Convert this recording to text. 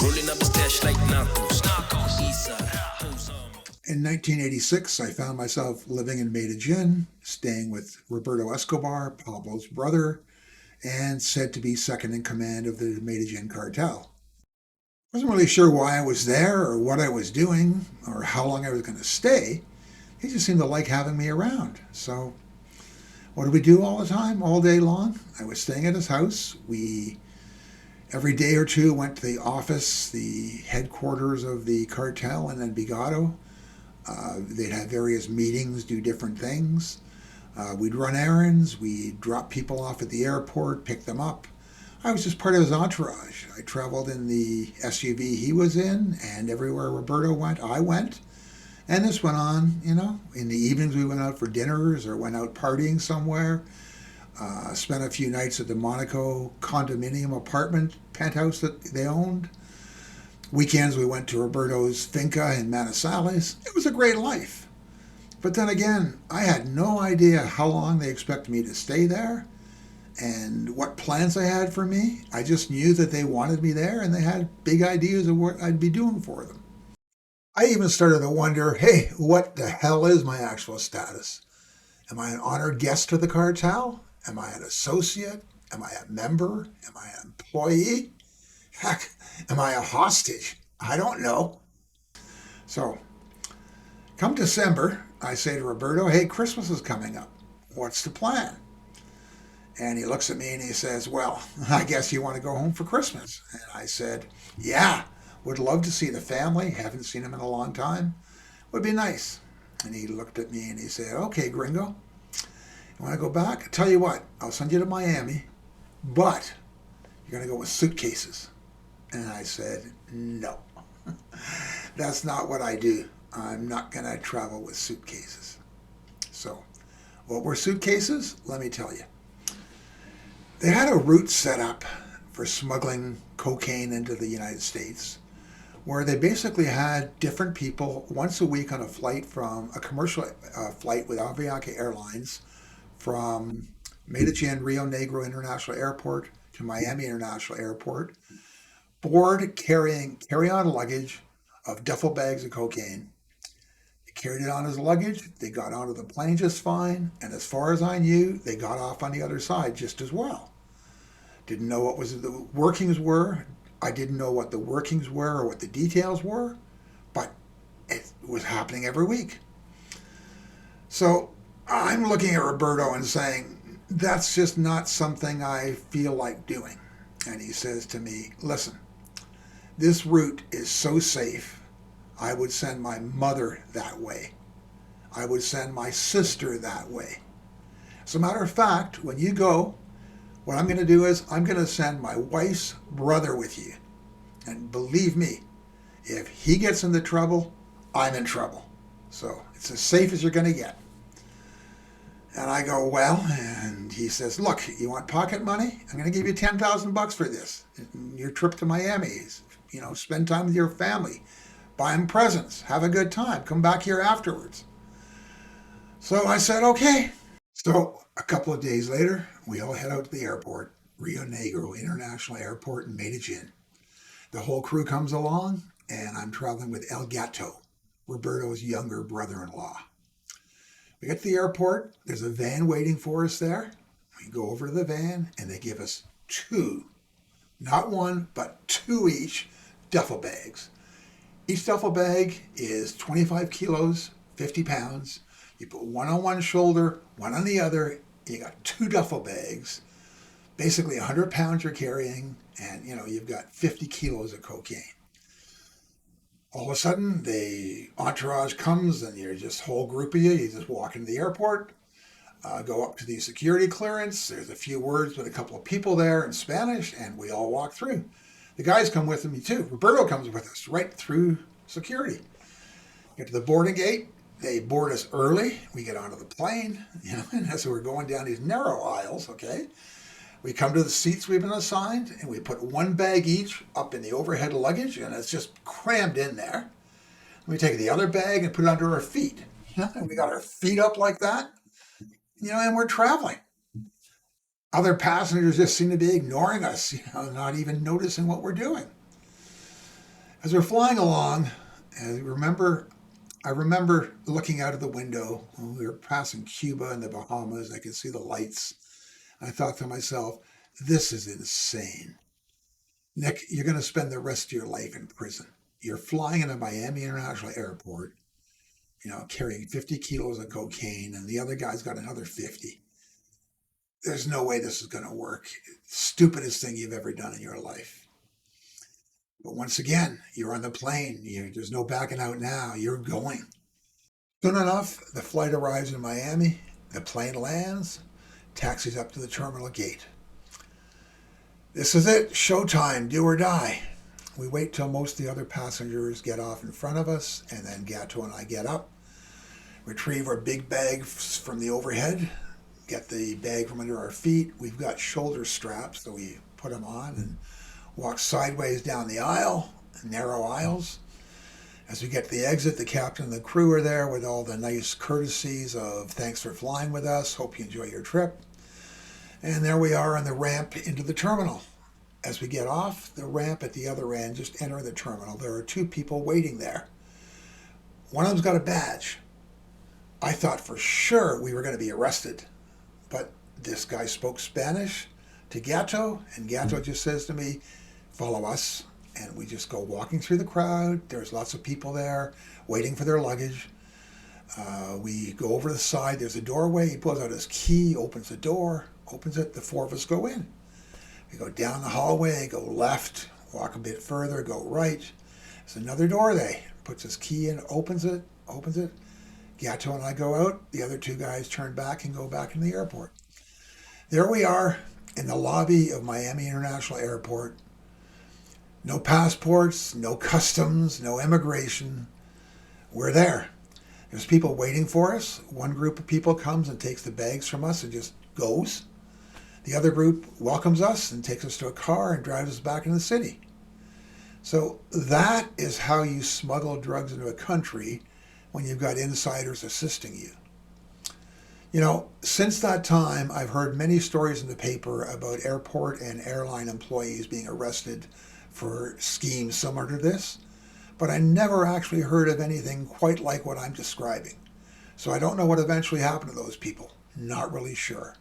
Rolling up the stash like Narcos. In 1986, I found myself living in Medellin, staying with Roberto Escobar, Pablo's brother, and said to be second in command of the Medellin Cartel. I wasn't really sure why I was there or what I was doing or how long I was going to stay. He just seemed to like having me around. So, what did we do all the time, all day long? I was staying at his house. We, every day or two, went to the office, the headquarters of the cartel in Envigado. They'd have various meetings, do different things. We'd run errands. We'd drop people off at the airport, pick them up. I was just part of his entourage. I traveled in the SUV he was in, and everywhere Roberto went, I went. And this went on, In the evenings, we went out for dinners or went out partying somewhere. Spent a few nights at the Monaco condominium apartment penthouse that they owned. Weekends, we went to Roberto's finca in Manizales. It was a great life. But then again, I had no idea how long they expected me to stay there and what plans they had for me. I just knew that they wanted me there and they had big ideas of what I'd be doing for them. I even started to wonder, hey, what the hell is my actual status? Am I an honored guest to the cartel? Am I an associate? Am I a member? Am I an employee? Heck, am I a hostage? I don't know. So, come December, I say to Roberto, hey, Christmas is coming up. What's the plan? And he looks at me and he says, well, I guess you want to go home for Christmas. And I said, yeah, would love to see the family. Haven't seen them in a long time. Would be nice. And he looked at me and he said, okay, gringo, you want to go back? Tell you what, I'll send you to Miami, but you're going to go with suitcases. And I said, no, that's not what I do. I'm not going to travel with suitcases. So, what were suitcases? Let me tell you. They had a route set up for smuggling cocaine into the United States, where they basically had different people once a week on a flight from a commercial flight with Avianca Airlines from Medellin Rio Negro International Airport to Miami International Airport, board carrying carry-on luggage of duffel bags of cocaine. They carried it on as luggage. They got onto the plane just fine, and as far as I knew, they got off on the other side just as well. Didn't know what was the workings were. I didn't know what the workings were or what the details were, but it was happening every week. So I'm looking at Roberto and saying, that's just not something I feel like doing. And he says to me, listen, this route is so safe, I would send my mother that way. I would send my sister that way. As a matter of fact, when you go, what I'm going to do is I'm going to send my wife's brother with you. And believe me, if he gets into trouble, I'm in trouble. So it's as safe as you're going to get. And I go, well, and he says, look, you want pocket money? I'm going to give you $10,000 for this. Your trip to Miami, spend time with your family, buy them presents, have a good time, come back here afterwards. So I said, okay. So a couple of days later, we all head out to the airport, Rio Negro International Airport in Medellin. The whole crew comes along, and I'm traveling with El Gato, Roberto's younger brother-in-law. We get to the airport. There's a van waiting for us there. We go over to the van, and they give us two, not one, but two each, duffel bags. Each duffel bag is 25 kilos, 50 pounds. You put one on one shoulder, one on the other. You got two duffel bags, basically 100 pounds you're carrying, and you've got 50 kilos of cocaine. All of a sudden, the entourage comes, and you're just a whole group of you. You just walk into the airport, go up to the security clearance. There's a few words with a couple of people there in Spanish, and we all walk through. The guys come with me too. Roberto comes with us right through security. Get to the boarding gate. They board us early. We get onto the plane, and as we're going down these narrow aisles, okay, we come to the seats we've been assigned, and we put one bag each up in the overhead luggage, and it's just crammed in there. We take the other bag and put it under our feet. And we got our feet up like that, and we're traveling. Other passengers just seem to be ignoring us, not even noticing what we're doing. As we're flying along, I remember looking out of the window when we were passing Cuba and the Bahamas. I could see the lights. I thought to myself, this is insane. Nick, you're going to spend the rest of your life in prison. You're flying into Miami International Airport, carrying 50 kilos of cocaine, and the other guy's got another 50. There's no way this is going to work. Stupidest thing you've ever done in your life. But once again, you're on the plane. There's no backing out now. You're going. Soon enough, the flight arrives in Miami. The plane lands, taxis up to the terminal gate. This is it. Showtime. Do or die. We wait till most of the other passengers get off in front of us, and then Gato and I get up, retrieve our big bag from the overhead, get the bag from under our feet. We've got shoulder straps, so we put them on and walk sideways down the aisle, narrow aisles. As we get to the exit, the captain and the crew are there with all the nice courtesies of thanks for flying with us, hope you enjoy your trip. And there we are on the ramp into the terminal. As we get off the ramp at the other end, just enter the terminal, there are two people waiting there. One of them's got a badge. I thought for sure we were going to be arrested, but this guy spoke Spanish to Gato, and Gato just says to me, follow us. And we just go walking through the crowd. There's lots of people there waiting for their luggage. We go over to the side. There's a doorway. He pulls out his key, opens the door, opens it. The four of us go in. We go down the hallway, go left, walk a bit further, go right. There's another door there. Puts his key in, opens it. Gato and I go out. The other two guys turn back and go back into the airport. There we are in the lobby of Miami International Airport. No passports, no customs, no immigration. We're there. There's people waiting for us. One group of people comes and takes the bags from us and just goes. The other group welcomes us and takes us to a car and drives us back into the city. So that is how you smuggle drugs into a country when you've got insiders assisting you. Since that time, I've heard many stories in the paper about airport and airline employees being arrested for schemes similar to this, but I never actually heard of anything quite like what I'm describing. So I don't know what eventually happened to those people. Not really sure.